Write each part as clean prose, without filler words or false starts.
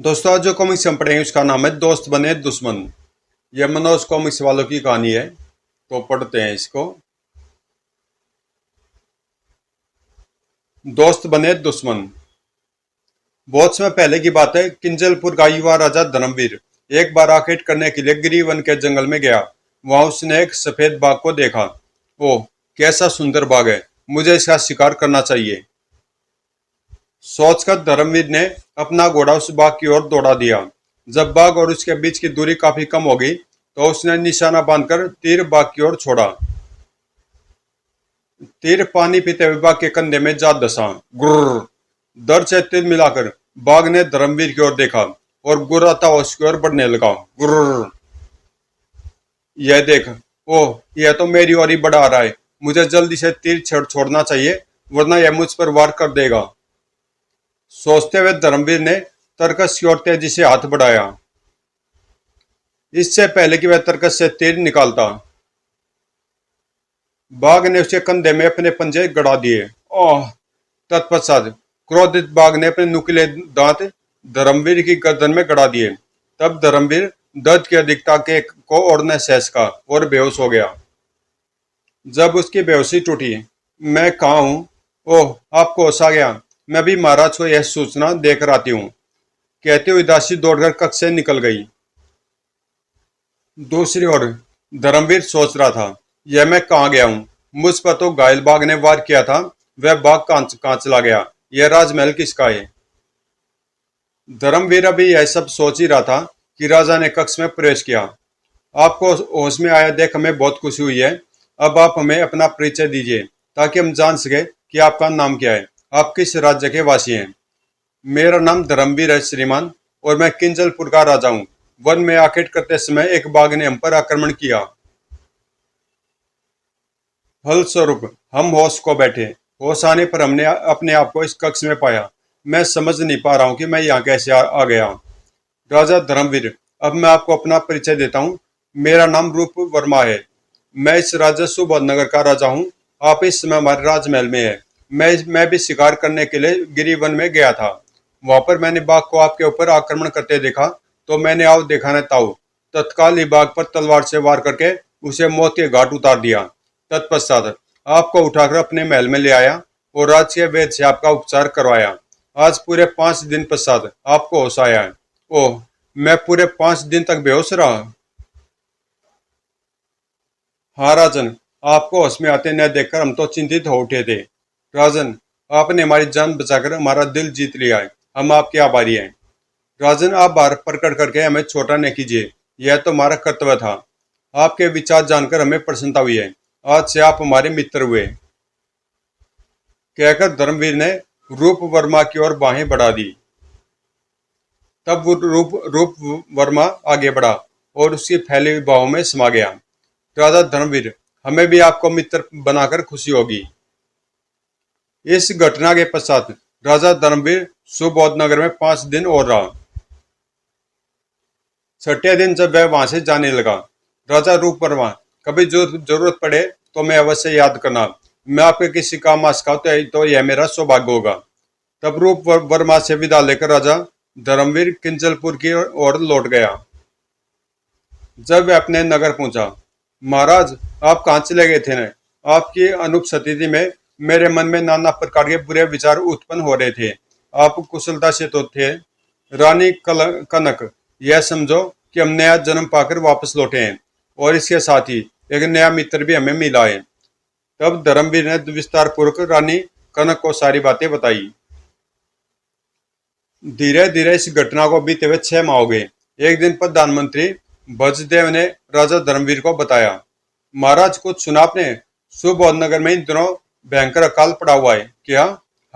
दोस्तों आज जो कॉमिक्स हम पढ़ेंगे उसका नाम है दोस्त बने दुश्मन। यह मनोज कॉमिक्स वालों की कहानी है, तो पढ़ते हैं इसको। दोस्त बने दुश्मन। बहुत समय पहले की बात है। किंजलपुर का युवा राजा धर्मवीर एक बार आखेट करने के लिए गिरिवन के जंगल में गया। वहां उसने एक सफेद बाघ को देखा। ओह, कैसा सुंदर बाघ है, मुझे इसका शिकार करना चाहिए। सोचकर धर्मवीर ने अपना घोड़ा उस बाघ की ओर दौड़ा दिया। जब बाघ और उसके बीच की दूरी काफी कम हो गई तो उसने निशाना बांधकर तीर बाघ की ओर छोड़ा। तीर पानी पीते हुए बाघ के कंधे में जा धंसा। गुर्र। दर्द से तीर मिलाकर बाघ ने धर्मवीर की ओर देखा और गुर्राता हुआ उसकी ओर बढ़ने लगा। गुर्र। यह देख, ओह, यह तो मेरी ओर ही बढ़ा रहा है। मुझे जल्दी से तीर छोड़ना चाहिए, वरना यह मुझ पर वार कर देगा। सोचते हुए धर्मवीर ने तरकस की ओर तेजी से हाथ बढ़ाया। इससे पहले कि वह तरकस से तीर निकालता, बाघ ने उसके कंधे में अपने पंजे गड़ा दिए। ओह! तत्पश्चात क्रोधित बाघ ने अपने नुकीले दांत धर्मवीर की गर्दन में गड़ा दिए। तब धर्मवीर दर्द की अधिकता के को और न सह सका और बेहोश हो गया। जब उसकी बेहोशी टूटी, मैं कहाँ हूँ? ओह, आपको होश आ गया। मैं भी महाराज को यह सूचना देकर आती हूँ, कहते हुए दासी दौड़कर कक्ष से निकल गई। दूसरी ओर धर्मवीर सोच रहा था, यह मैं कहाँ गया हूँ? मुझ पर तो घायल बाघ ने वार किया था, वह बाघ कहाँ चला गया? यह राजमहल किसका है? धर्मवीर अभी यह सब सोच ही रहा था कि राजा ने कक्ष में प्रवेश किया। आपको होश में आया देख हमें बहुत खुशी हुई है। अब आप हमें अपना परिचय दीजिए ताकि हम जान सके कि आपका नाम क्या है, आप किस राज्य के वासी हैं। मेरा नाम धर्मवीर है श्रीमान, और मैं किंजलपुर का राजा हूँ। वन में आखेट करते समय एक बाघ ने हम पर आक्रमण किया। फलस्वरूप हम होश को बैठे। होश आने पर हमने अपने आप को इस कक्ष में पाया। मैं समझ नहीं पा रहा हूँ कि मैं यहाँ कैसे आ गया। राजा धर्मवीर, अब मैं आपको अपना परिचय देता हूँ। मेरा नाम रूप वर्मा है। मैं इस राज्य सुबोध नगर का राजा हूँ। आप इस समय हमारे राजमहल में है। मैं भी शिकार करने के लिए गिरिवन में गया था। वहां पर मैंने बाघ को आपके ऊपर आक्रमण करते देखा, तो मैंने आओ देखा न ताऊ, तत्काल ही बाघ पर तलवार से वार करके उसे मौत के घाट उतार दिया। तत्पश्चात आपको उठाकर अपने महल में ले आया और राजकीय वैद्य से आपका उपचार करवाया। आज पूरे 5 दिन पश्चात आपको होश आया है। ओह, मैं पूरे 5 दिन तक बेहोश रहा। हाँ राजन, आपको होश में आते न देखकर हम तो चिंतित हो उठे थे। राजन, आपने हमारी जान बचाकर हमारा दिल जीत लिया है। हम आपके आभारी हैं। राजन, आप बाहर प्रकट करके हमें छोटा न कीजिए, यह तो हमारा कर्तव्य था। आपके विचार जानकर हमें प्रसन्नता हुई है। आज से आप हमारे मित्र हुए, कहकर धर्मवीर ने रूप वर्मा की ओर बाहें बढ़ा दी। तब वो रूप वर्मा आगे बढ़ा और उसकी फैली हुई बाहों में समा गया। राजा धर्मवीर, हमें भी आपको मित्र बनाकर खुशी होगी। इस घटना के पश्चात राजा धर्मवीर सुबोध नगर में 5 दिन और रहा। छठे दिन जब वह वहां से जाने लगा, राजा रूप वर्मा, कभी जो जरूरत पड़े तो मैं अवश्य याद करना। मैं आपके किसी काम आ सका तो यह मेरा सौभाग्य होगा। तब रूप वर्मा से विदा लेकर राजा धर्मवीर किंजलपुर की ओर लौट गया। जब वह अपने नगर पहुंचा, महाराज, आप कहाँ चले गए थे? न आपकी अनुपस्थिति में मेरे मन में नाना प्रकार के बुरे विचार उत्पन्न हो रहे थे। आप कुशलता से तो थे। रानी कनक, यह समझो कि हम नया जन्म पाकर वापस लौटे हैं, और इसके साथ ही एक नया मित्र भी हमें मिला है। तब धर्मवीर ने विस्तार पूर्वक रानी कनक को सारी बातें बताई। धीरे धीरे इस घटना को बीते हुए 6 माह हो गए। एक दिन प्रधानमंत्री भजदेव ने राजा धर्मवीर को बताया, महाराज, कुछ सुना आपने? सुबोध नगर में इन दिनों भयंकर अकाल पड़ा हुआ है। क्या?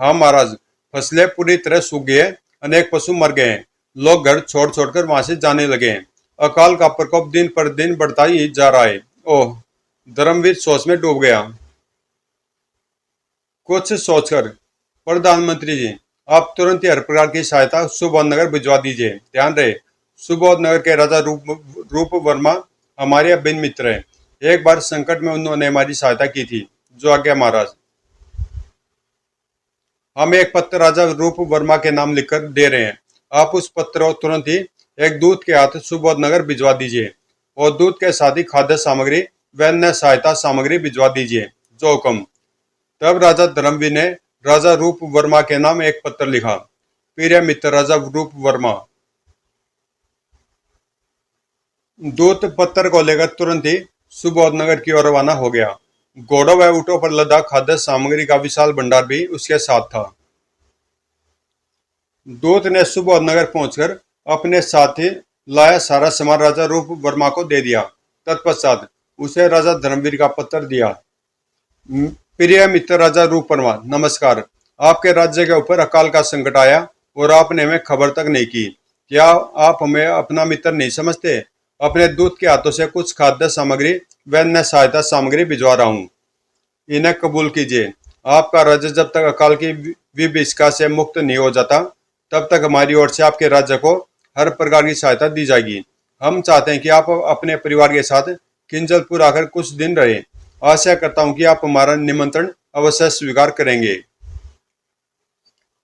हाँ महाराज, फसलें पूरी तरह सूख गई है, अनेक पशु मर गए हैं, लोग घर छोड़ छोड़कर वहां से जाने लगे हैं। अकाल का प्रकोप दिन पर दिन बढ़ता ही जा रहा है। ओह! धर्मवीर सोच में डूब गया। कुछ सोचकर, प्रधानमंत्री जी, आप तुरंत ही हर प्रकार की सहायता सुबोध नगर भिजवा दीजिए। ध्यान रहे, सुबोध नगर के राजा रूप वर्मा हमारे अभिन्न मित्र हैं। एक बार संकट में उन्होंने हमारी सहायता की थी। जो आज्ञा महाराज। हम एक पत्र राजा रूप वर्मा के नाम लिखकर दे रहे हैं। आप उस पत्र को तुरंत ही एक दूत के हाथ सुबोध नगर भिजवा दीजिए और दूत के साथ ही खाद्य सामग्री व अन्य सहायता सामग्री भिजवा दीजिए, जो हुक्म। तब राजा धर्मवीर ने राजा रूप वर्मा के नाम एक पत्र लिखा। प्रिय मित्र राजा रूप वर्मा। दूत पत्र को लेकर तुरंत ही सुबोध नगर की ओर रवाना हो गया। घोड़ों व ऊँटों पर लदा खाद्य सामग्री का विशाल भंडार भी उसके साथ था। दूत ने सुबोध नगर पहुंचकर अपने साथ ही लाया सारा सामान राजा रूप वर्मा को दे दिया। तत्पश्चात उसे राजा धर्मवीर का पत्र दिया। प्रिय मित्र राजा रूप वर्मा, नमस्कार। आपके राज्य के ऊपर अकाल का संकट आया और आपने हमें खबर तक नहीं की। क्या आप हमें अपना मित्र नहीं समझते? अपने दूत के हाथों से कुछ खाद्य सामग्री व अन्य सहायता सामग्री भिजवा रहा हूँ, इन्हें कबूल कीजिए। आपका राज्य जब तक अकाल की विभीषिका से मुक्त नहीं हो जाता, तब तक हमारी ओर से आपके राज्य को हर प्रकार की सहायता दी जाएगी। हम चाहते हैं कि आप अपने परिवार के साथ किंजलपुर आकर कुछ दिन रहे। आशा करता हूं कि आप हमारा निमंत्रण अवश्य स्वीकार करेंगे।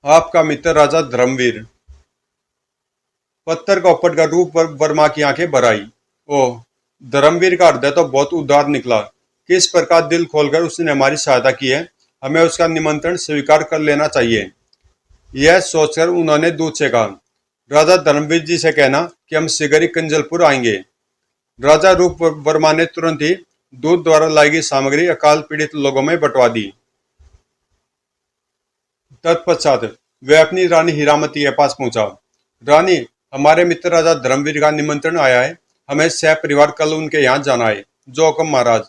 आपका मित्र राजा धर्मवीर। पत्थर का पढ़कर रूप वर्मा की आंखें भर आई। ओह, धर्मवीर का हृदय तो बहुत उदार निकला। किस प्रकार दिल खोलकर उसने हमारी सहायता की है। हमें उसका निमंत्रण स्वीकार कर लेना चाहिए। यह सोचकर उन्होंने दूत से कहा, राजा धर्मवीर जी से कहना कि हम शीघ्र ही कंजलपुर आएंगे। राजा रूप वर्मा ने तुरंत ही दूत द्वारा लाई गई सामग्री अकाल पीड़ित लोगों में बंटवा दी। तत्पश्चात वह अपनी रानी हीरामती के पास पहुंचा। रानी, हमारे मित्र राजा धर्मवीर का निमंत्रण आया है। हमें सह परिवार कल उनके यहाँ जाना है, जो हुक्म महाराज।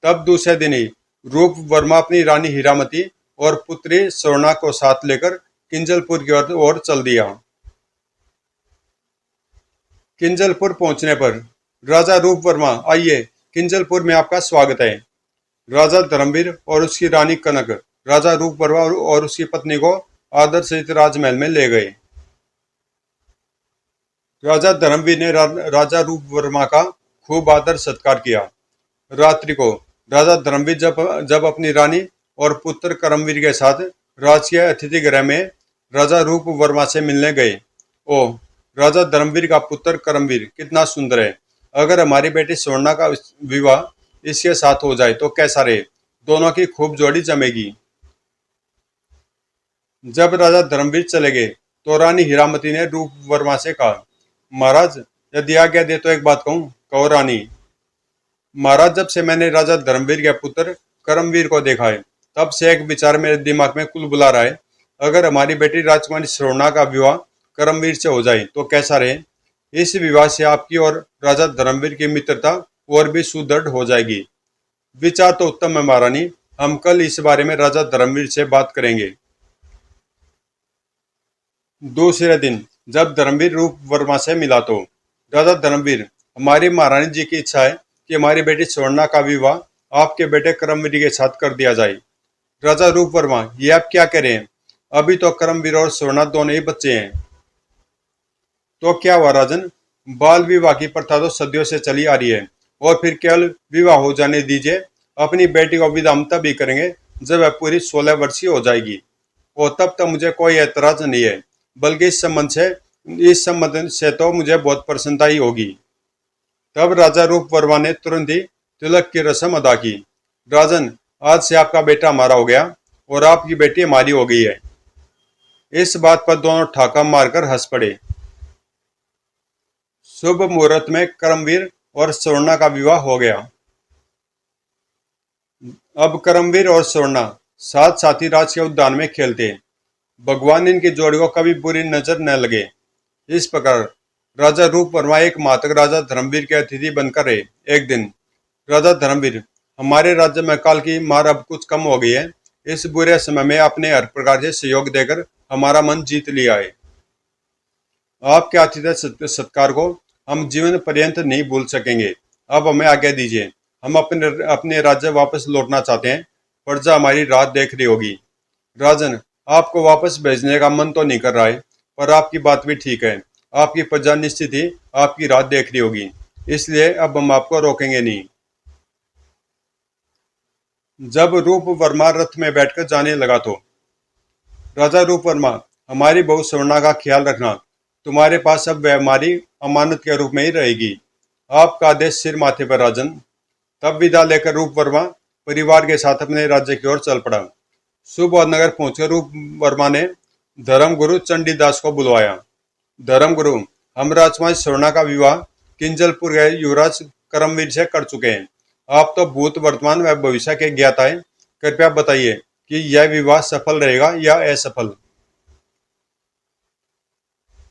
तब दूसरे दिन ही रूप वर्मा अपनी रानी हीरामती और पुत्री स्वर्णा को साथ लेकर किंजलपुर की ओर चल दिया। किंजलपुर पहुंचने पर राजा रूप वर्मा, आइए, किंजलपुर में आपका स्वागत है। राजा धर्मवीर और उसकी रानी कनक राजा रूप वर्मा और उसकी पत्नी को आदर सहित राजमहल में ले गए। राजा धर्मवीर ने राजा रूप वर्मा का खूब आदर सत्कार किया। रात्रि को राजा धर्मवीर जब अपनी रानी और पुत्र करमवीर के साथ राजकीय अतिथि गृह में राजा रूप वर्मा से मिलने गए। ओह, राजा धर्मवीर का पुत्र करमवीर कितना सुंदर है। अगर हमारी बेटी स्वर्णा का विवाह इसके साथ हो जाए तो कैसा रहे। दोनों की खूब जोड़ी जमेगी। जब राजा धर्मवीर चले गए तो रानी हीरामती ने रूप वर्मा से कहा, महाराज, यदि आज्ञा दे तो एक बात कहूँ। कहो रानी। महाराज, जब से मैंने राजा धर्मवीर के पुत्र करमवीर को देखा है, तब से एक विचार मेरे दिमाग में कुल बुला रहा है। अगर हमारी बेटी राजकुमारी स्वर्णा का विवाह करमवीर से हो जाए तो कैसा रहे। इस विवाह से आपकी और राजा धर्मवीर की मित्रता और भी सुदृढ़ हो जाएगी। विचार तो उत्तम है महारानी। हम कल इस बारे में राजा धर्मवीर से बात करेंगे। दूसरे दिन जब धर्मवीर रूप वर्मा से मिला तो, राजा धर्मवीर, हमारी महारानी जी की इच्छा है कि हमारी बेटी स्वर्णा का विवाह आपके बेटे करमवीर के साथ कर दिया जाए। राजा रूप वर्मा, ये आप क्या कह रहे हैं? अभी तो करमवीर और स्वर्णा दोनों ही बच्चे हैं। तो क्या हुआ राजन? बाल विवाह की प्रथा तो सदियों से चली आ रही है, और फिर केवल विवाह हो जाने दीजिए। अपनी बेटी को विदा हम तभी करेंगे जब वह पूरी 16 वर्षीय हो जाएगी, और तब तक मुझे कोई ऐतराज नहीं है। बल्कि इस संबंध से तो मुझे बहुत प्रसन्नता ही होगी। तब राजा रूप वर्मा ने तुरंत ही तिलक की रस्म अदा की। राजन, आज से आपका बेटा हमारा हो गया और आपकी बेटी हमारी हो गई है। इस बात पर दोनों ठाका मारकर हंस पड़े। शुभ मुहूर्त में करमवीर और स्वर्णा का विवाह हो गया। अब करमवीर और स्वर्णा साथ साथ ही राज के उद्यान में खेलते। भगवान इनकी जोड़ी को कभी बुरी नजर न लगे। इस प्रकार राजा रूप वर्मा एक माह तक राजा धर्मवीर के अतिथि बनकर रहे। एक दिन, राजा धर्मवीर, हमारे राज्य में काल की मार अब कुछ कम हो गई है। इस बुरे समय में आपने हर प्रकार से सहयोग देकर हमारा मन जीत लिया है। आपके आतिथ्य सत्कार को हम जीवन पर्यंत नहीं भूल सकेंगे। अब हमें आज्ञा दीजिए। हम अपने राज्य वापस लौटना चाहते हैं। प्रजा हमारी राह देख रही होगी। राजन, आपको वापस भेजने का मन तो नहीं कर रहा है, पर आपकी बात भी ठीक है। आपकी प्रजा निश्चित ही आपकी राह देख रही होगी, इसलिए अब हम आपको रोकेंगे नहीं। जब रूप वर्मा रथ में बैठकर जाने लगा तो, राजा रूप वर्मा, हमारी बहू स्वर्णा का ख्याल रखना। तुम्हारे पास अब वह हमारी अमानत के रूप में ही रहेगी। आपका आदेश सिर माथे पर राजन। तब विदा लेकर रूप वर्मा परिवार के साथ अपने राज्य की ओर चल पड़ा। सुबोधनगर पहुंचकर रूप वर्मा ने धर्मगुरु चंडीदास को बुलवाया। धर्मगुरु, हम राजकुमारी स्वर्णा का विवाह किंजलपुर के युवराज करमवीर से कर चुके हैं। आप तो भूत वर्तमान व भविष्य के ज्ञाता हैं। कृपया बताइए कि यह विवाह सफल रहेगा या असफल।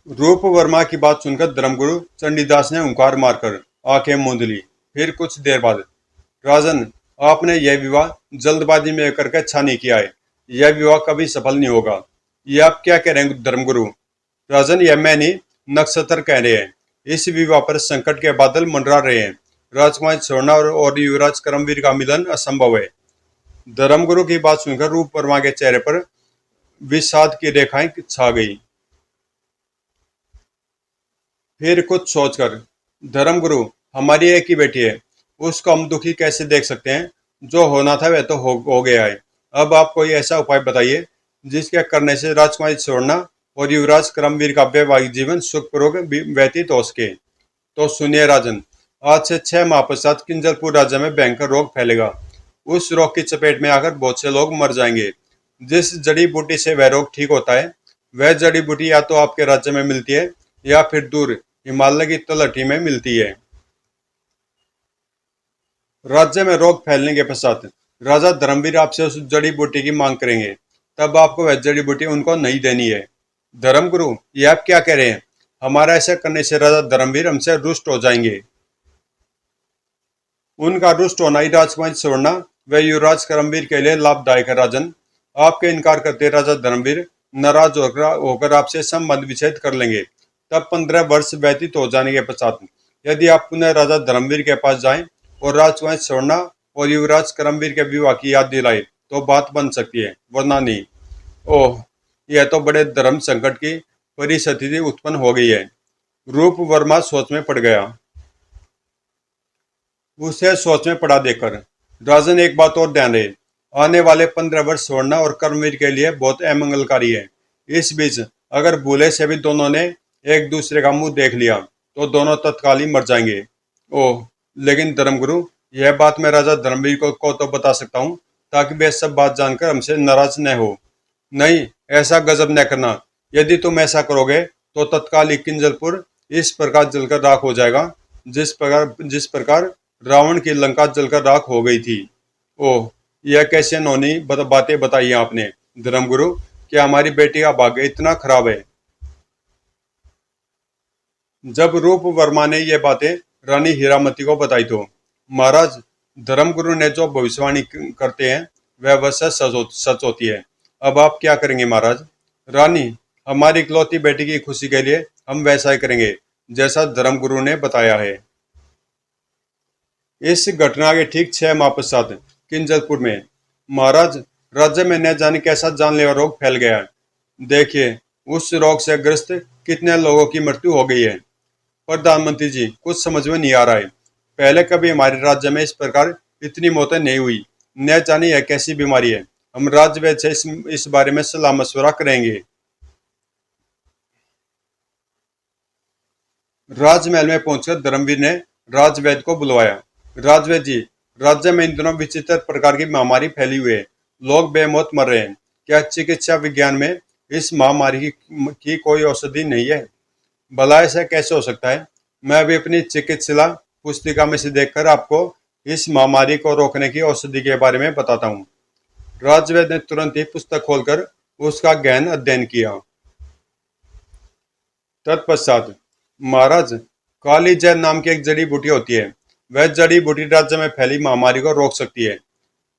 रूप वर्मा की बात सुनकर धर्मगुरु चंडीदास ने हुंकार मारकर आंखें मूंद ली। फिर कुछ देर बाद, राजन, आपने यह विवाह जल्दबाजी में करके अच्छा नहीं किया है। यह विवाह कभी सफल नहीं होगा। यह आप क्या कह रहे हैं धर्मगुरु? राजन, यह मैं नहीं, नक्षत्र कह रहे हैं। इस विवाह पर संकट के बादल मंडरा रहे हैं। राजकुमारी स्वर्णा और युवराज करमवीर का मिलन असंभव है। धर्मगुरु की बात सुनकर रूप वर्मा के चेहरे पर विषाद की रेखाएं छा गई। फिर कुछ सोचकर, धर्मगुरु, हमारी एक ही बेटी है, उसको हम दुखी कैसे देख सकते हैं? जो होना था वह तो हो गया है। अब आप कोई ऐसा उपाय बताइए जिसके करने से राजकुमारी स्वर्णा और युवराज करमवीर का वैवाहिक जीवन सुखपूर्वक व्यतीत हो सके। तो सुनिए राजन, आज से 6 माह पश्चात किंजलपुर राज्य में भयंकर रोग फैलेगा। उस रोग की चपेट में आकर बहुत से लोग मर जाएंगे। जिस जड़ी बूटी से वह रोग ठीक होता है, वह जड़ी बूटी या तो आपके राज्य में मिलती है या फिर दूर हिमालय की तलहटी में मिलती है। राज्य में रोग फैलने के पश्चात राजा धर्मवीर आपसे उस जड़ी बूटी की मांग करेंगे। तब आपको वह जड़ी बूटी उनको नहीं देनी है। धर्मगुरु, ये आप क्या कह रहे हैं? हमारा ऐसा करने से राजा धर्मवीर हमसे रुष्ट हो जाएंगे। उनका रुष्ट होना ही राजकुमारी स्वर्णा व युवराज करमवीर के लिए लाभदायक है। राजन, आपके इनकार करते राजा धर्मवीर नाराज होकर आपसे संबंध विच्छेद कर लेंगे। तब 15 वर्ष व्यतीत हो जाने के पश्चात यदि आप पुनः राजा धर्मवीर के पास जाएं और राजकुमारी स्वर्णा और युवराज करमवीर के विवाह की याद दिलाए तो बात बन सकती है, वरना नहीं। ओह, यह तो बड़े धर्म संकट की परिस्थिति उत्पन्न हो गई है। रूप वर्मा सोच में पड़ गया। उसे सोच में पड़ा देखकर राजन एक बात और ध्यान रहे, आने वाले 15 वर्ष स्वर्णा और करमवीर के लिए बहुत अमंगलकारी है। इस बीच अगर भूले से भी दोनों ने एक दूसरे का मुंह देख लिया तो दोनों तत्काल ही मर जाएंगे। ओह, लेकिन धर्मगुरु, यह बात मैं राजा धर्मवीर को तो बता सकता हूँ ताकि वे सब बात जानकर हमसे नाराज न हो। नहीं, ऐसा गजब न करना। यदि तुम ऐसा करोगे तो तत्काल ही किंजलपुर इस प्रकार जलकर राख हो जाएगा जिस प्रकार रावण की लंका जलकर राख हो गई थी। ओह, यह कैसे नौनी बातें बताई आपने धर्मगुरु? क्या हमारी बेटी का भाग्य इतना खराब है? जब रूप वर्मा ने यह बातें रानी हीरामती को बताई तो, महाराज, धर्मगुरु ने जो भविष्यवाणी करते हैं वह अवश्य सच होती है। अब आप क्या करेंगे महाराज? रानी, हमारी इकलौती बेटी की खुशी के लिए हम वैसा ही करेंगे जैसा धर्मगुरु ने बताया है। इस घटना के ठीक 6 माह पश्चात किंजलपुर में, महाराज, राज्य में न जाने कैसा जानलेवा रोग फैल गया है। देखिए, उस रोग से ग्रस्त कितने लोगों की मृत्यु हो गई है। प्रधानमंत्री जी, कुछ समझ में नहीं आ रहा है। पहले कभी हमारे राज्य में इस प्रकार इतनी मौतें नहीं हुई। न जाने यह कैसी बीमारी है। हम राज्य वैद्य से इस बारे में सलाह मशवरा करेंगे। राजमहल में पहुंचकर धर्मवीर ने राजवैद्य को बुलवाया। राजवैद्य जी, राज्य में इन दिनों विचित्र प्रकार की महामारी फैली हुई है। लोग बेमौत मर रहे हैं। क्या चिकित्सा विज्ञान में इस महामारी की कोई औषधि नहीं है? भला ऐसा कैसे हो सकता है? मैं अभी अपनी चिकित्सा पुस्तिका में से देखकर आपको इस महामारी को रोकने की औषधि के बारे में बताता हूँ। राजवैद्य ने तुरंत ही पुस्तक खोलकर उसका गहन अध्ययन किया। तत्पश्चात, महाराज, काली जैद नाम की एक जड़ी बूटी होती है। वह जड़ी बूटी राज्य में फैली महामारी को रोक सकती है।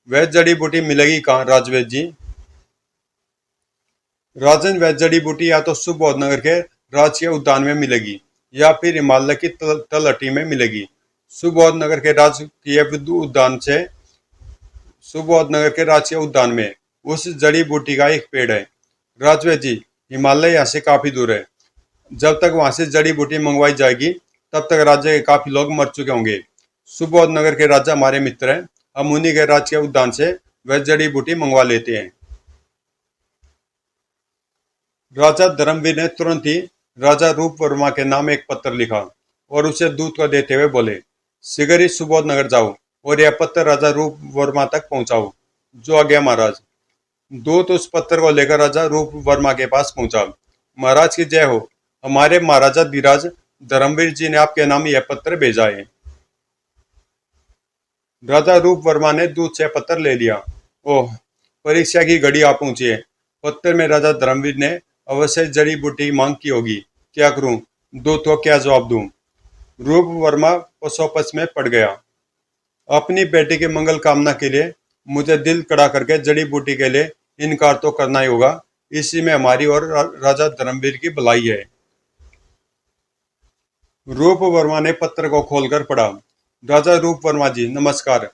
वह जड़ी बूटी मिलेगी कहाँ राजवैद्य जी? राजन, वह जड़ी बूटी या तो सुबोधनगर के राजकीय उद्यान में मिलेगी या फिर हिमालय की तलहटी में मिलेगी। सुबोधनगर के राजकीय उद्यान से सुबोधनगर के राजकीय उद्यान में उस जड़ी बूटी का एक पेड़ है। राजवैद्य जी, हिमालय यहाँ से काफी दूर है। जब तक वहां से जड़ी बूटी मंगवाई जाएगी तब तक राज्य के काफी लोग मर चुके होंगे। सुबोधनगर के राजा हमारे मित्र हैं। हम उन्हीं के राजकीय उद्यान से वह जड़ी बूटी मंगवा लेते हैं। राजा धर्मवीर ने तुरंत ही राजा रूप वर्मा के नाम एक पत्र लिखा और उसे दूत को देते हुए बोले, शीघ्र ही सुबोध नगर जाओ और यह पत्र राजा रूप वर्मा तक पहुंचाओ। जो आज्ञा महाराज। दूत उस पत्र को लेकर राजा रूप वर्मा के पास पहुंचा। महाराज की जय हो। हमारे महाराजा धीराज धर्मवीर जी ने आपके नाम यह पत्र भेजा है। राजा रूप वर्मा ने दूत से पत्र ले लिया। ओह, परीक्षा की घड़ी आ पहुंची है। पत्र में राजा धर्मवीर ने अवश्य जड़ी बूटी मांग की होगी। क्या करूं? दूत को क्या जवाब दूं? रूप वर्मा पशोपच में पड़ गया। अपनी बेटी की मंगल कामना के लिए मुझे दिल कड़ा करके जड़ी बूटी के लिए इनकार तो करना ही होगा। इसी में हमारी और राजा धर्मवीर की भलाई है। रूप वर्मा ने पत्र को खोलकर पढ़ा। राजा रूप वर्मा जी नमस्कार।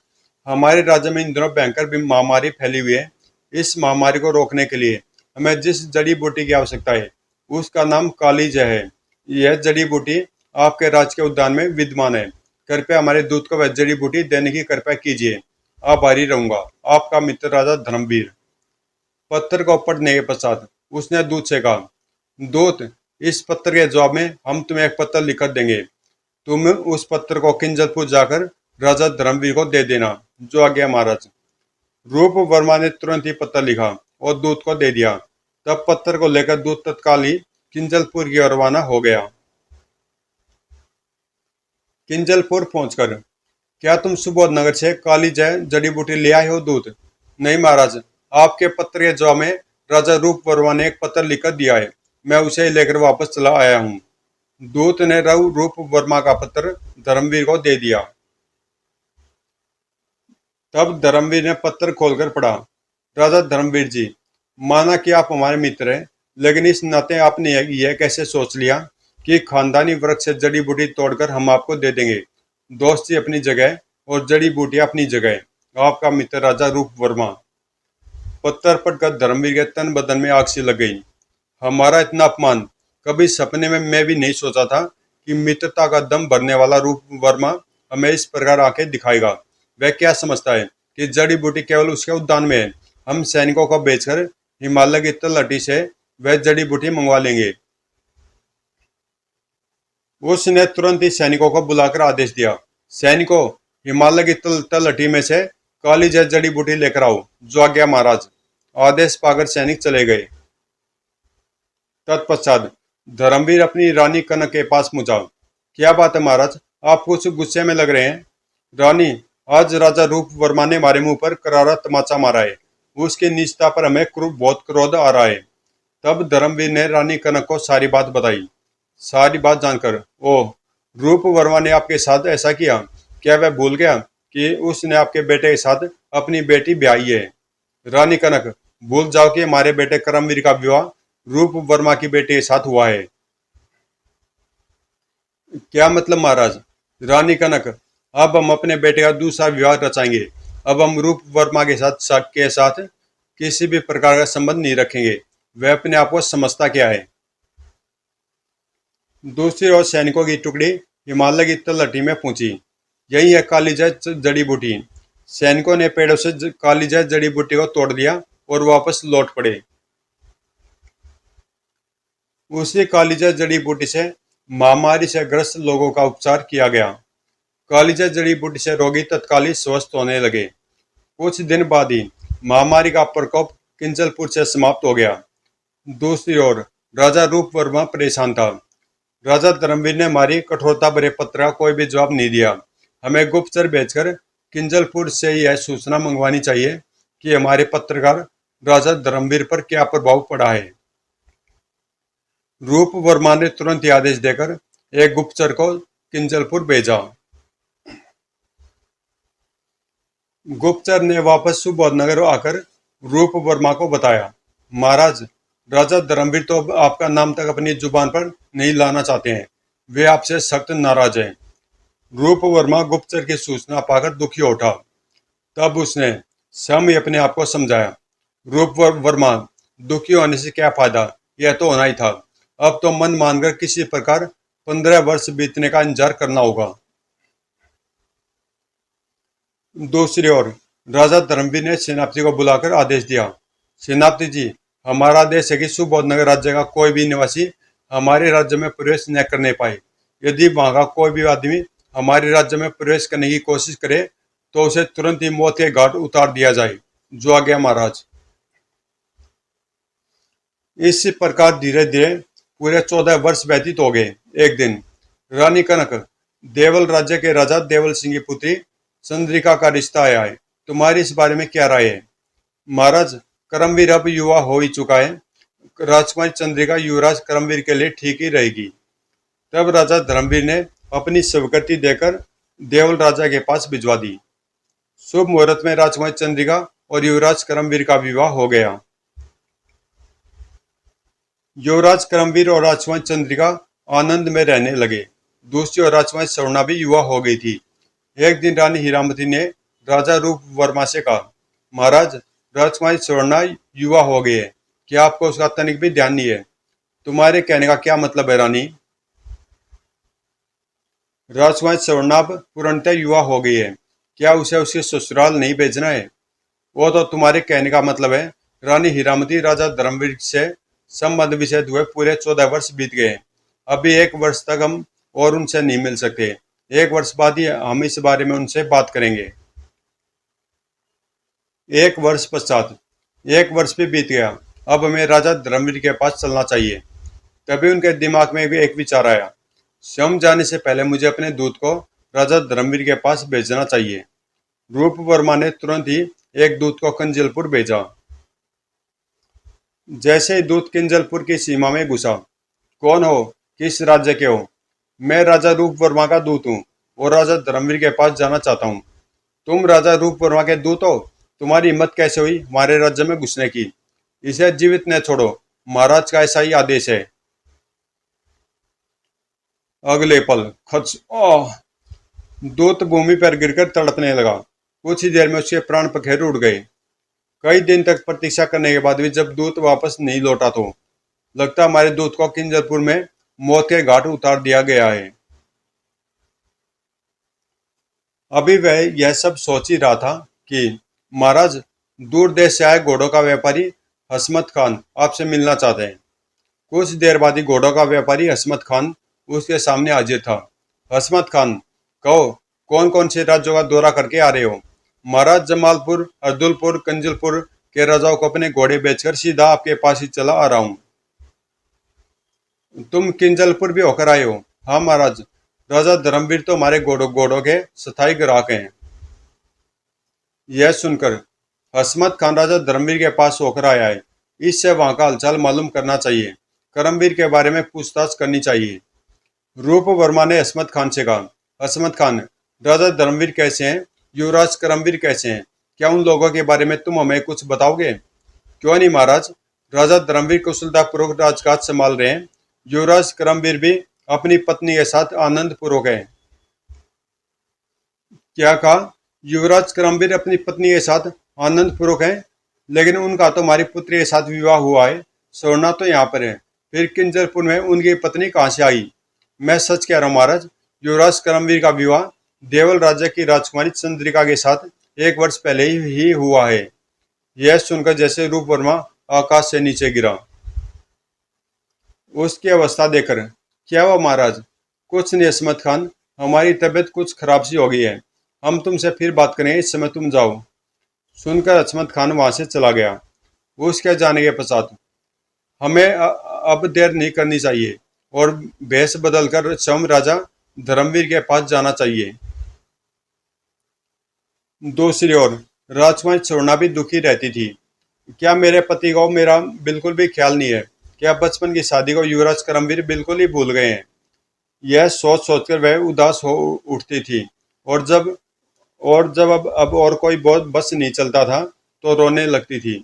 हमारे राज्य में इन दिनों भयंकर महामारी फैली हुई है। इस महामारी को रोकने के लिए हमें जिस जड़ी बूटी की आवश्यकता है उसका नाम कालीज है। यह जड़ी बूटी आपके राज्य के उद्यान में विद्यमान है। कृपया हमारे दूत को वह जड़ी बूटी देने की कृपया कीजिए। आभारी रहूंगा। आपका मित्र राजा धर्मवीर। पत्र को पढ़ने के पश्चात उसने दूत से कहा, दूत, इस पत्र के जवाब में हम तुम्हें एक पत्र लिखकर देंगे। तुम उस पत्र को किंजलपुर जाकर राजा धर्मवीर को दे देना। जो आज्ञा महाराज। रूप वर्मा ने तुरंत ही पत्र लिखा और दूत को दे दिया। तब पत्र को लेकर दूत तत्काल ही किंजलपुर की ओर रवाना हो गया। किंजलपुर पहुंचकर, क्या तुम सुबोध नगर से काली जय जड़ी बूटी ले आए हो? दूत, नहीं महाराज, आपके पत्र के जवाब में राजा रूप वर्मा ने एक पत्र लिखकर दिया है। मैं उसे लेकर वापस चला आया हूँ। दूत ने रूप वर्मा का पत्र धर्मवीर को दे दिया। तब धर्मवीर ने पत्र खोलकर पढ़ा। राजा धर्मवीर जी, माना कि आप हमारे मित्र हैं, लेकिन इस नाते आपने यह कैसे सोच लिया कि खानदानी वृक्ष से जड़ी बूटी तोड़कर हम आपको दे देंगे? दोस्ती अपनी जगह और जड़ी बूटी अपनी जगह। आपका मित्र राजा रूप वर्मा। पत्थर पढ़कर धर्मवीर के तन बदन में आग सी लग गई। हमारा इतना अपमान कभी सपने में मैं भी नहीं सोचा था कि मित्रता का दम भरने वाला रूप वर्मा हमें इस प्रकार आके दिखाएगा। वह क्या समझता है कि जड़ी बूटी केवल उसके उद्यान में है? हम सैनिकों को बेचकर हिमालय की तलहटी से वह जड़ी बूटी मंगवा लेंगे। उसने तुरंत ही सैनिकों को बुलाकर आदेश दिया, सैनिकों, हिमालय की तलहटी में से काली जय जड़ी बूटी लेकर आओ। जो आज्ञा महाराज। आदेश पाकर सैनिक चले गए। तत्पश्चात धर्मवीर अपनी रानी कनक के पास पहुंचा। क्या बात है महाराज, आप कुछ गुस्से में लग रहे हैं? रानी, आज राजा रूप वर्मा ने हमारे मुंह पर करारा तमाचा मारा है। उसकी नीचता पर हमें बहुत क्रोध आ रहा है। तब धर्मवीर ने रानी कनक को सारी बात बताई। सारी बात जानकर, ओह, रूप वर्मा ने आपके साथ ऐसा किया? क्या वह भूल गया कि उसने आपके बेटे के साथ अपनी बेटी ब्याही है? रानी कनक, भूल जाओ कि हमारे बेटे करमवीर का विवाह रूप वर्मा की बेटी के साथ हुआ है। क्या मतलब महाराज? रानी कनक, अब हम अपने बेटे का दूसरा विवाह रचाएंगे। अब हम रूप वर्मा के साथ किसी भी प्रकार का संबंध नहीं रखेंगे। वह अपने आप को समझता क्या है? दूसरी ओर सैनिकों की टुकड़ी हिमालय की तलहटी में पहुंची। यही है कालीजय जड़ी बूटी। सैनिकों ने पेड़ों से कालीजय जड़ी बूटी को तोड़ दिया और वापस लौट पड़े। उसी कालीजय जड़ी बूटी से महामारी से ग्रस्त लोगों का उपचार किया गया। कालीजय जड़ी बूटी से रोगी तत्काल ही स्वस्थ होने लगे। कुछ दिन बाद ही महामारी का प्रकोप किंजलपुर से समाप्त हो गया। दूसरी ओर राजा रूप वर्मा परेशान था। राजा धर्मवीर ने हमारी कठोरता भरे पत्र का कोई भी जवाब नहीं दिया। हमें गुप्तचर भेजकर किंजलपुर से यह सूचना मंगवानी चाहिए कि हमारे पत्रकार राजा धर्मवीर पर क्या प्रभाव पड़ा है। रूप वर्मा ने तुरंत ही आदेश देकर एक गुप्तचर को किंजलपुर भेजा। गुप्तचर ने वापस सुबोध नगर आकर रूप वर्मा को बताया, महाराज, राजा धर्मवीर तो आपका नाम तक अपनी जुबान पर नहीं लाना चाहते हैं। वे आपसे सख्त नाराज हैं। रूप वर्मा गुप्तचर की सूचना पाकर दुखी उठा। तब उसने स्वयं अपने आप को समझाया, रूप वर्मा, दुखी होने से क्या फायदा? यह तो होना ही था। अब तो मन मानकर किसी प्रकार 15 वर्ष बीतने का इंतजार करना होगा। दूसरी ओर राजा धर्मवीर ने सेनापति को बुलाकर आदेश दिया, सेनापति जी, हमारा आदेश है कि सुबोध नगर राज्य का कोई भी निवासी हमारे राज्य में प्रवेश न करने पाए। यदि वहां का कोई भी आदमी हमारे राज्य में प्रवेश करने की कोशिश करे तो उसे तुरंत ही मौत के घाट उतार दिया जाए। जो आज्ञा महाराज। इस प्रकार धीरे धीरे पूरे 14 वर्ष व्यतीत हो गए। एक दिन रानी कनक देवल राज्य के राजा देवल सिंह की पुत्री चंद्रिका का रिश्ता आया है। तुम्हारी इस बारे में क्या राय है? महाराज, करमवीर अब युवा हो ही चुका है। राजकुमारी चंद्रिका युवराज करमवीर के लिए ठीक ही रहेगी। तब राजा धर्मवीर ने अपनी स्वीकृति देकर देवल राजा के पास भिजवा दी। शुभ मुहूर्त में राजकुमारी चंद्रिका और युवराज करमवीर का विवाह हो गया। युवराज करमवीर और राजकुमारी चंद्रिका आनंद में रहने लगे। दूसरी ओर राजकुमारी सवर्णा भी युवा हो गई थी। एक दिन रानी हीरामती ने राजा रूप वर्मा से कहा, महाराज, राजकुमारी सवर्णा युवा हो गई है। क्या आपको उसका तनिक भी ध्यान नहीं है? तुम्हारे कहने का क्या मतलब है रानी? राजकुमारी सवर्णा अब पूर्णतः युवा हो गई है। क्या उसे उसके ससुराल नहीं भेजना है? वो तो तुम्हारे कहने का मतलब है रानी हीरामती राजा धर्मवीर से संबंध विच्छेद हुए पूरे 14 वर्ष बीत गए। अभी 1 वर्ष तक हम और उनसे नहीं मिल सकते। 1 वर्ष बाद ही हम इस बारे में उनसे बात करेंगे। 1 वर्ष पश्चात 1 वर्ष भी बीत गया। अब हमें राजा धर्मवीर के पास चलना चाहिए। तभी उनके दिमाग में भी एक विचार आया। स्वयं जाने से पहले मुझे अपने दूत को राजा धर्मवीर के पास भेजना चाहिए। रूप वर्मा ने तुरंत ही एक दूत को कंजलपुर भेजा। जैसे ही दूत किंजलपुर की सीमा में घुसा, कौन हो? किस राज्य के हो? मैं राजा रूप वर्मा का दूत हूँ और राजा धर्मवीर के पास जाना चाहता हूँ। तुम राजा रूप वर्मा के दूत हो? तुम्हारी हिम्मत कैसे हुई हमारे राज्य में घुसने की? इसे जीवित न छोड़ो, महाराज का ऐसा ही आदेश है। अगले पल खच दूत भूमि पर गिरकर तड़पने लगा। कुछ ही देर में उसके प्राण पखेरु उड़ गए। कई दिन तक प्रतीक्षा करने के बाद भी जब दूत वापस नहीं लौटा तो लगता हमारे दूत को किंजलपुर में मौत के घाट उतार दिया गया है। अभी वह यह सब सोच ही रहा था कि महाराज, दूर देश से आए घोड़ों का व्यापारी हसमत खान आपसे मिलना चाहते हैं। कुछ देर बाद ही घोड़ों का व्यापारी हसमत खान उसके सामने हाजिर था। हसमत खान, कहो, कौन कौन से राज्यों का दौरा करके आ रहे हो? महाराज, जमालपुर, अर्दुलपुर, कंजलपुर के राजाओं को अपने घोड़े बेचकर सीधा आपके पास ही चला आ रहा हूँ। तुम किंजलपुर भी होकर आए हो? हाँ महाराज, राजा धर्मवीर तो हमारे घोड़ों के स्थायी ग्राहक हैं। यह सुनकर हसमत खान राजा धर्मवीर के पास होकर आया है। इससे वहां का हालचाल मालूम करना चाहिए। करमवीर के बारे में पूछताछ करनी चाहिए। रूप वर्मा ने हसमत खान से कहा, हसमत खान, राजा धर्मवीर कैसे हैं? युवराज करमवीर कैसे हैं? क्या उन लोगों के बारे में तुम हमें कुछ बताओगे? क्यों नहीं महाराज, राजा धर्मवीर कुशलतापूर्वक राजकाज संभाल रहे हैं। युवराज करमवीर भी अपनी पत्नी के साथ आनंद पूर्वक है। क्या कहा? युवराज करमवीर अपनी पत्नी के साथ आनंद पूर्वक है, लेकिन उनका तो हमारी पुत्री के साथ विवाह हुआ है। सोना तो यहाँ पर है, फिर किंजलपुर में उनकी पत्नी कहाँ से आई? मैं सच कह रहा हूँ महाराज, युवराज करमवीर का विवाह देवल राज्य की राजकुमारी चंद्रिका के साथ 1 वर्ष पहले ही हुआ है। यह सुनकर जैसे रूप वर्मा आकाश से नीचे गिरा। उसकी अवस्था देखकर, क्या हुआ महाराज? कुछ नहीं हसमत खान, हमारी तबीयत कुछ खराब सी हो गई है। हम तुमसे फिर बात करेंगे, इस समय तुम जाओ। सुनकर हसमत खान वहां से चला गया। उसके जाने के पश्चात हमें अब देर नहीं करनी चाहिए और भेष बदलकर स्वयं राजा धर्मवीर के पास जाना चाहिए। दूसरी ओर राजकुमारी सवर्णा भी दुखी रहती थी। क्या मेरे पति को मेरा बिल्कुल भी ख्याल नहीं है? क्या बचपन की शादी को युवराज करमवीर बिल्कुल ही भूल गए हैं? यह सोच सोचकर वह उदास हो उठती थी और जब अब और कोई बहुत बस नहीं चलता था तो रोने लगती थी।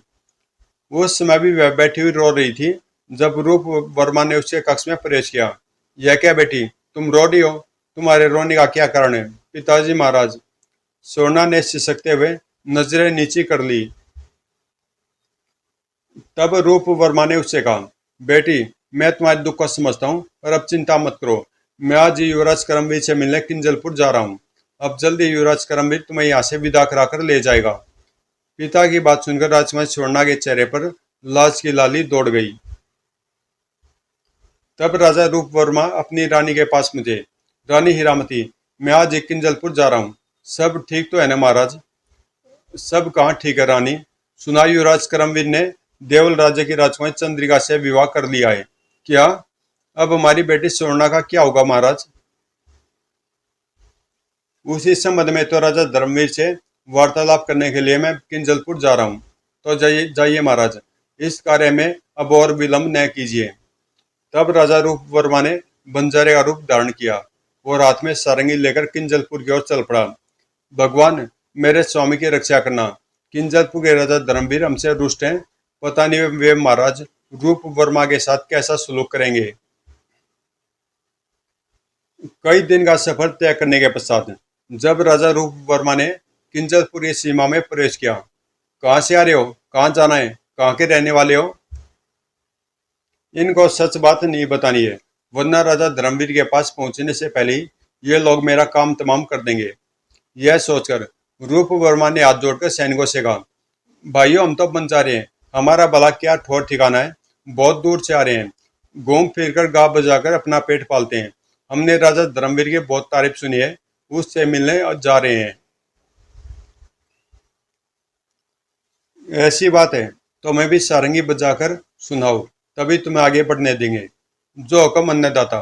उस समय भी वह बैठी हुई रो रही थी जब रूप वर्मा ने उसके कक्ष में प्रवेश किया। यह क्या बेटी, तुम रो रही हो? तुम्हारे रोने का क्या कारण है? पिताजी महाराज, सोना ने सिसकते हुए नजरें नीची कर ली। तब रूप वर्मा ने उससे कहा, बेटी, मैं तुम्हारे दुख को समझता हूँ और अब चिंता मत करो। मैं आज ही युवराज करमवीर से मिलने किंजलपुर जा रहा हूँ। अब जल्दी युवराज करमवीर तुम्हें यहाँ से विदा कराकर ले जाएगा। पिता की बात सुनकर राजकुमारी सवर्णा के चेहरे पर लाज की लाली दौड़ गई। तब राजा रूप वर्मा अपनी रानी के पास मुझे, रानी हीरामती, मैं आज एक किंजलपुर जा रहा हूँ। सब ठीक तो है ना महाराज? सब कहाँ ठीक है रानी। सुना युवराज करमवीर ने देवल राज्य की राजकुमारी चंद्रिका से विवाह कर लिया है। क्या? अब हमारी बेटी स्वर्णा का क्या होगा महाराज? उसी संबंध में तो राजा धर्मवीर से वार्तालाप करने के लिए मैं किंजलपुर जा रहा हूँ। तो जाइए जाइए महाराज, इस कार्य में अब और विलंब न कीजिए। तब राजा रूप वर्मा ने बंजारे का रूप धारण किया और हाथ में सारंगी लेकर किंजलपुर की ओर चल पड़ा। भगवान, मेरे स्वामी की रक्षा करना। किंजलपुर के राजा धर्मवीर हमसे रुष्ट हैं। पता नहीं वे महाराज रूप वर्मा के साथ कैसा सलूक करेंगे। कई दिन का सफर तय करने के पश्चात जब राजा रूप वर्मा ने किंजलपुर की सीमा में प्रवेश किया, कहाँ से आ रहे हो, कहाँ जाना है, कहाँ के रहने वाले हो? इनको सच बात नहीं बतानी है, वरना राजा धर्मवीर के पास पहुंचने से पहले ही ये लोग मेरा काम तमाम कर देंगे। यह सोचकर रूप वर्मा ने हाथ जोड़कर सैनिकों से कहा, भाइयों, हम तो बंजारे हैं, हमारा भला क्या ठोर ठिकाना है। बहुत दूर से आ रहे हैं, घूम फिर कर गा बजाकर अपना पेट पालते हैं। हमने राजा धर्मवीर की बहुत तारीफ सुनी है, उससे मिलने जा रहे हैं। ऐसी बात है तो मैं भी सारंगी बजाकर सुनाओ, तभी तुम्हें आगे बढ़ने देंगे। जो हुक्म अन्नदाता।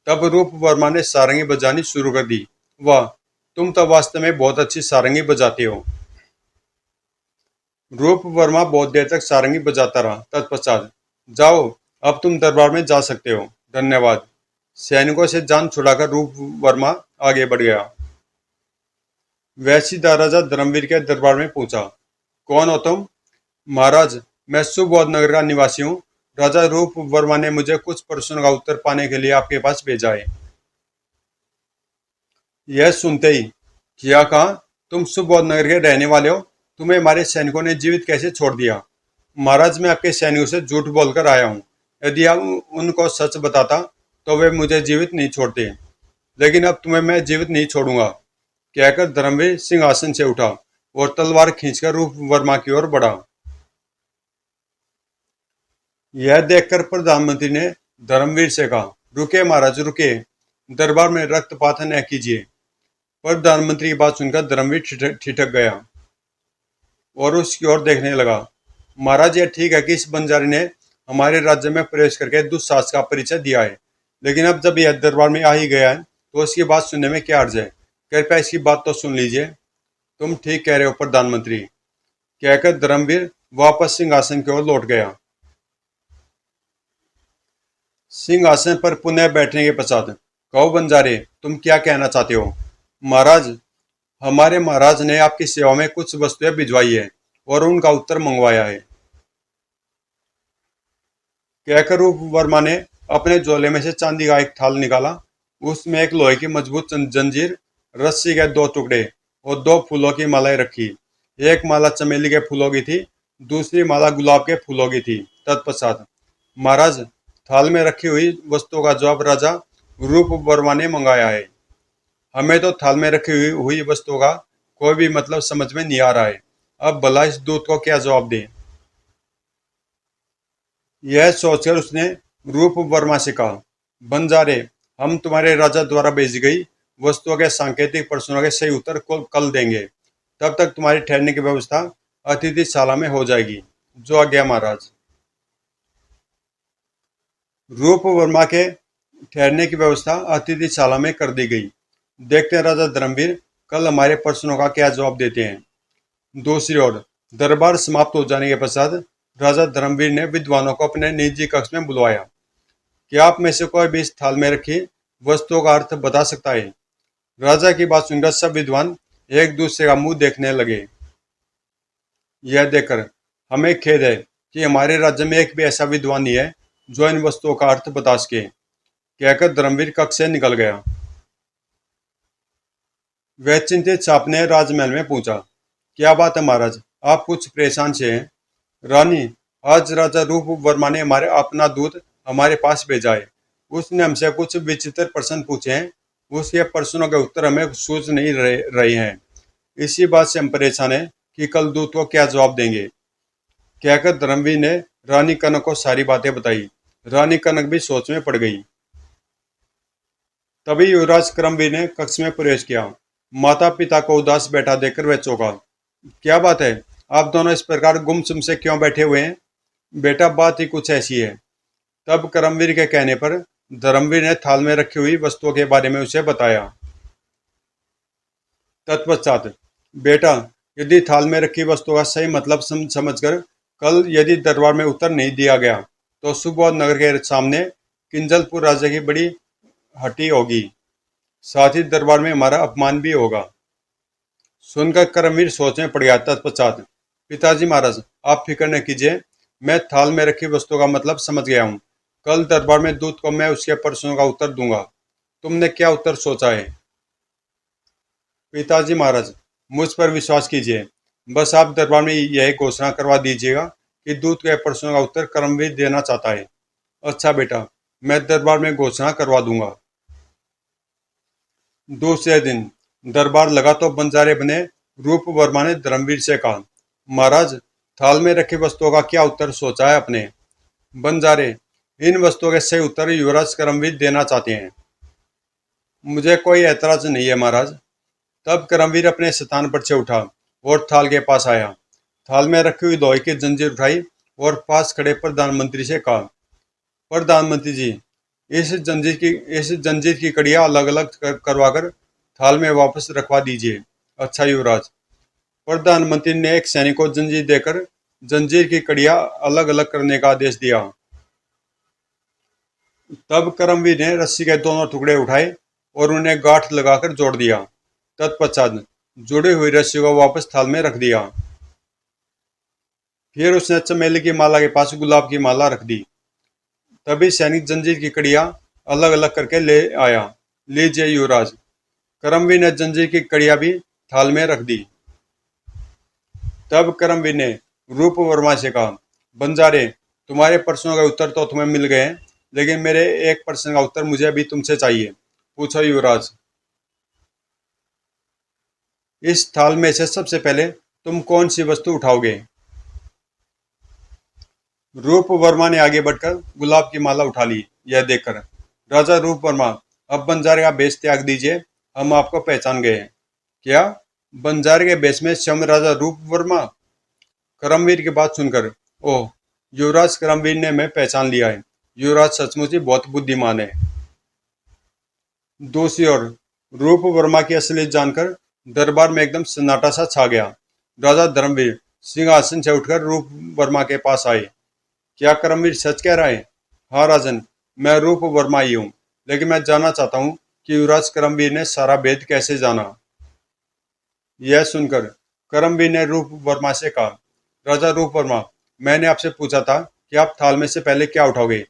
तब रूप वर्मा ने सारंगी बजानी शुरू कर दी। वाह, तुम तो वास्तव में बहुत अच्छी सारंगी बजाते हो। रूप वर्मा बहुत देर तक सारंगी बजाता रहा। तत्पश्चात, जाओ, अब तुम दरबार में जा सकते हो। धन्यवाद। सैनिकों से जान छुड़ाकर रूप वर्मा आगे बढ़ गया। वह सीधा राजा धर्मवीर के दरबार में पहुंचा। कौन हो तुम? महाराज, मैं सुबोध नगर का निवासी हूँ। राजा रूप वर्मा ने मुझे कुछ प्रश्नों का उत्तर पाने के लिए आपके पास भेजा है। यह सुनते ही, क्या कहा? तुम सुबोध नगर के रहने वाले हो? तुम्हें हमारे सैनिकों ने जीवित कैसे छोड़ दिया? महाराज, मैं आपके सैनिकों से झूठ बोलकर आया हूँ। यदि आप उनको सच बताता तो वे मुझे जीवित नहीं छोड़ते, लेकिन अब तुम्हें मैं जीवित नहीं छोड़ूंगा, कहकर धर्मवीर सिंहासन से उठा और तलवार खींचकर रूप वर्मा की ओर बढ़ा। यह देखकर प्रधानमंत्री ने धर्मवीर से कहा, रुके महाराज, रुके, दरबार में रक्तपात न कीजिए। प्रधानमंत्री की बात सुनकर धर्मवीर ठिठक गया और उसकी ओर देखने लगा। महाराज, यह ठीक है कि इस बंजारे ने हमारे राज्य में प्रवेश करके दुस्साहस का परिचय दिया है, लेकिन अब जब यह दरबार में आ ही गया है तो उसकी बात सुनने में क्या अर्ज है। कृपया इसकी बात तो सुन लीजिए। तुम ठीक कह रहे हो प्रधानमंत्री, कहकर धर्मवीर वापस सिंहासन की ओर लौट गया। सिंहासन पर पुनः बैठने के पश्चात, कहो बंजारे, तुम क्या कहना चाहते हो? महाराज, हमारे महाराज ने आपकी सेवा में कुछ वस्तुएं भिजवाई है और उनका उत्तर मंगवाया है, कहकर रूप वर्मा ने अपने झोले में से चांदी का एक थाल निकाला। उसमें एक लोहे की मजबूत जंजीर, रस्सी के 2 टुकड़े और 2 फूलों की मालाएं रखी। एक माला चमेली के फूलों की थी, दूसरी माला गुलाब के फूलों की थी। तत्पश्चात, महाराज, थाल में रखी हुई वस्तुओं का जवाब राजा रूप वर्मा ने मंगाया है। हमें तो थाल में रखी हुई वस्तुओं का कोई भी मतलब समझ में नहीं आ रहा है। अब भला इस दूत को क्या जवाब दें? यह सोचकर उसने रूप वर्मा से कहा, बंजारे, हम तुम्हारे राजा द्वारा भेजी गई वस्तुओं के सांकेतिक प्रश्नों के सही उत्तर को कल देंगे। तब तक तुम्हारी ठहरने की व्यवस्था अतिथिशाला में हो जाएगी। जो आज्ञा महाराज। रूप वर्मा के ठहरने की व्यवस्था अतिथिशाला में कर दी गई। देखते हैं राजा धर्मवीर कल हमारे प्रश्नों का क्या जवाब देते हैं। दूसरी ओर दरबार समाप्त हो जाने के पश्चात राजा धर्मवीर ने विद्वानों को अपने निजी कक्ष में बुलवाया। क्या आप में से कोई भी इस थाल में रखी वस्तुओं का अर्थ बता सकता है? राजा की बात सुनकर सब विद्वान एक दूसरे का मुंह देखने लगे। यह देखकर हमें खेद है कि हमारे राज्य में एक भी ऐसा विद्वान नहीं है जो इन वस्तुओं का अर्थ बता सके, कहकर धर्मवीर कक्ष से निकल गया। वह चिंतित छापने राजमहल में पूछा, क्या बात है महाराज, आप कुछ परेशान से हैं? रानी, आज राजा रूप वर्मा ने अपना दूत हमारे पास भेजा है। उसने हमसे कुछ विचित्र प्रश्न पूछे हैं। उसके प्रश्नों के उत्तर हमें सूझ नहीं रहे हैं। इसी बात से हम परेशान हैं कि कल दूत को क्या जवाब देंगे, कहकर धर्मवीर ने रानी कनक को सारी बातें बताई। रानी कनक भी सोच में पड़ गई। तभी युवराज क्रमवीर ने कक्ष में प्रवेश किया। माता पिता को उदास बैठा देखकर वह चौंका। क्या बात है, आप दोनों इस प्रकार गुमसुम से क्यों बैठे हुए हैं? बेटा, बात ही कुछ ऐसी है। तब करमवीर के कहने पर धर्मवीर ने थाल में रखी हुई वस्तुओं के बारे में उसे बताया। तत्पश्चात, बेटा, यदि थाल में रखी वस्तुओं का सही मतलब समझकर कल यदि दरबार में उत्तर नहीं दिया गया तो सुबोध नगर के सामने किंजलपुर राजा की बड़ी हटी होगी, साथ ही दरबार में हमारा अपमान भी होगा। सुनकर करमवीर सोच में पड़ गया। तत्पश्चात, पिताजी महाराज, आप फिक्र न कीजिए, मैं थाल में रखी वस्तुओं का मतलब समझ गया हूँ। कल दरबार में दूत को मैं उसके प्रश्नों का उत्तर दूंगा। तुमने क्या उत्तर सोचा है? पिताजी महाराज, मुझ पर विश्वास कीजिए, बस आप दरबार में यह घोषणा करवा दीजिएगा कि दूत के प्रश्नों का उत्तर करमवीर देना चाहता है। अच्छा बेटा, मैं दरबार में घोषणा करवा दूंगा। दूसरे दिन दरबार लगा तो बंजारे बने रूप वर्मा ने धर्मवीर से कहा, महाराज, थाल में रखी वस्तुओं का क्या उत्तर सोचा है आपने? बंजारे, इन वस्तुओं के सही उत्तर युवराज करमवीर देना चाहते हैं। मुझे कोई ऐतराज नहीं है महाराज। तब करमवीर अपने स्थान पर से उठा और थाल के पास आया। थाल में रखी हुई लोहे की जंजीर उठाई और पास खड़े प्रधानमंत्री से कहा, प्रधानमंत्री जी, इस जंजीर की कड़ियां अलग अलग करवाकर थाल में वापस रखवा दीजिए। अच्छा युवराज। प्रधानमंत्री ने एक सैनिक को जंजीर देकर जंजीर की कड़ियां अलग अलग करने का आदेश दिया। तब करमवीर ने रस्सी के दोनों टुकड़े उठाए और उन्हें गांठ लगाकर जोड़ दिया। तत्पश्चात जुड़ी हुई रस्सी को वापस थाल में रख दिया। फिर उसने चमेली की माला के पास गुलाब की माला रख दी। तभी सैनिक जंजीर की कड़ियां अलग अलग करके ले आया। लीजिए युवराज। करमवीर ने जंजीर की कड़ियां भी थाल में रख दी। तब करमवीर ने रूप वर्मा से कहा, बंजारे, तुम्हारे प्रश्नों के उत्तर तो तुम्हें मिल गए, लेकिन मेरे एक प्रश्न का उत्तर मुझे अभी तुमसे चाहिए। पूछो युवराज। इस थाल में से सबसे पहले तुम कौन सी वस्तु उठाओगे? रूप वर्मा ने आगे बढ़कर गुलाब की माला उठा ली। यह देखकर, राजा रूप वर्मा, अब बंजारे का बेश त्याग दीजिए, हम आपको पहचान गए हैं। क्या? बंजारे के बेश में स्वयं राजा रूप वर्मा? करमवीर की बात सुनकर, ओह, युवराज करमवीर ने मैं पहचान लिया है। युवराज सचमुच ही बहुत बुद्धिमान है। दूसरी ओर रूप वर्मा की असलियत जानकर दरबार में एकदम सन्नाटा सा छा गया। राजा धर्मवीर सिंहासन से उठकर रूप वर्मा के पास आए। क्या करमवीर सच कह रहा है? हाँ राजन, मैं रूप वर्मा ही हूँ, लेकिन मैं जानना चाहता हूँ कि युवराज करमवीर ने सारा भेद कैसे जाना। यह सुनकर करमवीर ने रूप वर्मा से कहा, राजा रूप वर्मा, मैंने आपसे पूछा था कि आप थाल में से पहले क्या उठाओगे।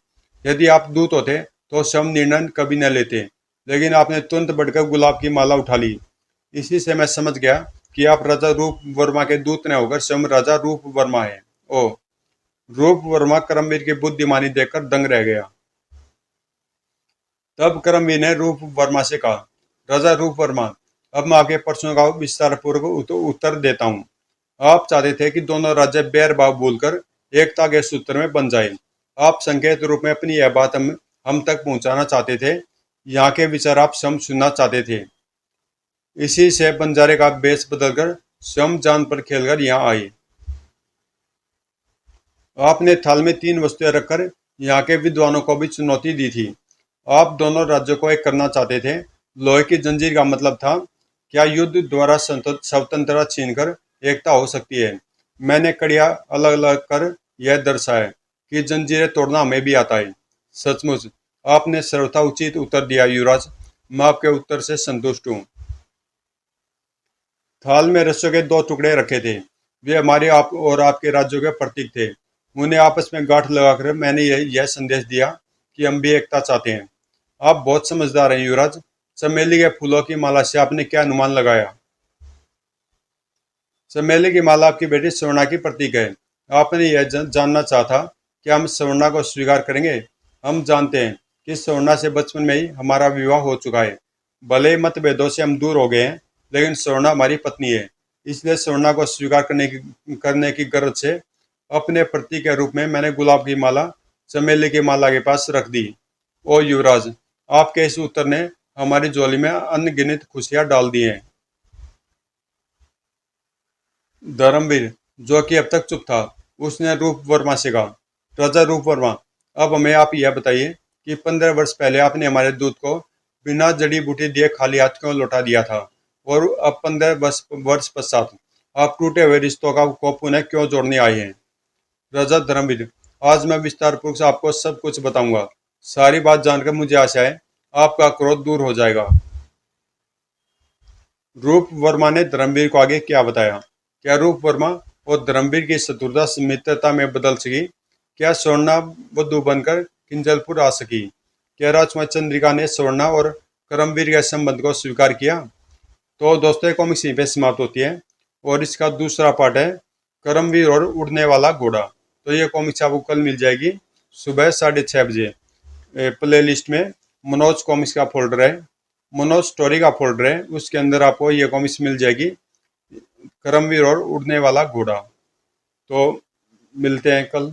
यदि आप दूत होते तो स्वयं निर्णय कभी न लेते, लेकिन आपने तुरंत बढ़कर गुलाब की माला उठा ली। इसी से मैं समझ गया कि आप राजा रूप वर्मा के दूत न होकर स्वयं राजा रूप वर्मा है। ओ, रूप वर्मा करमवीर की बुद्धिमानी देखकर दंग रह गया। तब करमवीर ने रूप वर्मा से कहा, राजा रूप वर्मा, अब मैं आपके प्रश्नों का विस्तार पूर्वक उत्तर देता हूँ। आप चाहते थे कि दोनों राज्य बैर भाव भूलकर एकता के सूत्र में बन जाए। आप संकेत रूप में अपनी यह बात हम तक पहुंचाना चाहते थे। यहाँ के विचार आप स्वयं सुनना चाहते थे। इसी से बंजारे का बेस बदलकर स्वयं जान पर खेलकर यहाँ आए। आपने थाल में 3 वस्तुएं रखकर यहाँ के विद्वानों को भी चुनौती दी थी। आप दोनों राज्यों को एक करना चाहते थे। लोहे की जंजीर का मतलब था, क्या युद्ध द्वारा स्वतंत्रता छीनकर एकता हो सकती है? मैंने कड़ियां अलग अलग कर यह दर्शाया कि जंजीरें तोड़ना हमें भी आता है। सचमुच आपने सर्वथा उचित उत्तर दिया युवराज। मैं आपके उत्तर से संतुष्ट हूँ। थाल में रस्सियों के 2 टुकड़े रखे थे। वे हमारे आप और आपके राज्यों के प्रतीक थे। उन्हें आपस में गांठ लगाकर मैंने यह संदेश दिया कि हम भी एकता चाहते हैं। आप बहुत समझदार हैं युवराज। चमेली के फूलों की माला से आपने क्या अनुमान लगाया? चमेली की माला आपकी बेटी स्वर्णा की प्रतीक है। आपने यह जानना चाहा कि हम स्वर्णा को स्वीकार करेंगे। हम जानते हैं कि स्वर्णा से बचपन में ही हमारा विवाह हो चुका है। भले ही मतभेदों से हम दूर हो गए हैं, लेकिन स्वर्णा हमारी पत्नी है। इसलिए स्वर्णा को स्वीकार करने की गरज से अपने प्रतीक के रूप में मैंने गुलाब की माला चमेली की माला के पास रख दी। ओ युवराज, आपके इस उत्तर ने हमारी झोली में अनगिनत खुशियां डाल दी हैं। धर्मवीर, जो कि अब तक चुप था, उसने रूप वर्मा से कहा, राजा रूप वर्मा, अब हमें आप यह बताइए कि 15 वर्ष पहले आपने हमारे दूध को बिना जड़ी बूटी दिए खाली हाथ क्यों लौटा दिया था, और अब 15 वर्ष वर्ष पश्चात आप टूटे हुए रिश्तों का को पुनः क्यों जोड़ने आए हैं। राजा धर्मवीर, आज मैं विस्तार पूर्वक आपको सब कुछ बताऊंगा। सारी बात जानकर मुझे आशा है आपका क्रोध दूर हो जाएगा। रूप वर्मा ने धर्मवीर को आगे क्या बताया। क्या रूप वर्मा और धर्मवीर की शत्रुता मित्रता में बदल सकी? क्या स्वर्णा वधु बनकर किंजलपुर आ सकी? क्या राजकुमार चंद्रिका ने स्वर्णा और करमवीर के संबंध को स्वीकार किया? तो दोस्तों, कॉमिक्स यहीं पे समाप्त होती है और इसका दूसरा पार्ट है करमवीर और उड़ने वाला घोड़ा। तो ये कॉमिक्स आपको कल मिल जाएगी सुबह 6:30 बजे। प्ले लिस्ट में मनोज कॉमिक्स का फोल्डर है, मनोज स्टोरी का फोल्डर है, उसके अंदर आपको ये कॉमिक्स मिल जाएगी, करमवीर और उड़ने वाला घोड़ा। तो मिलते हैं कल।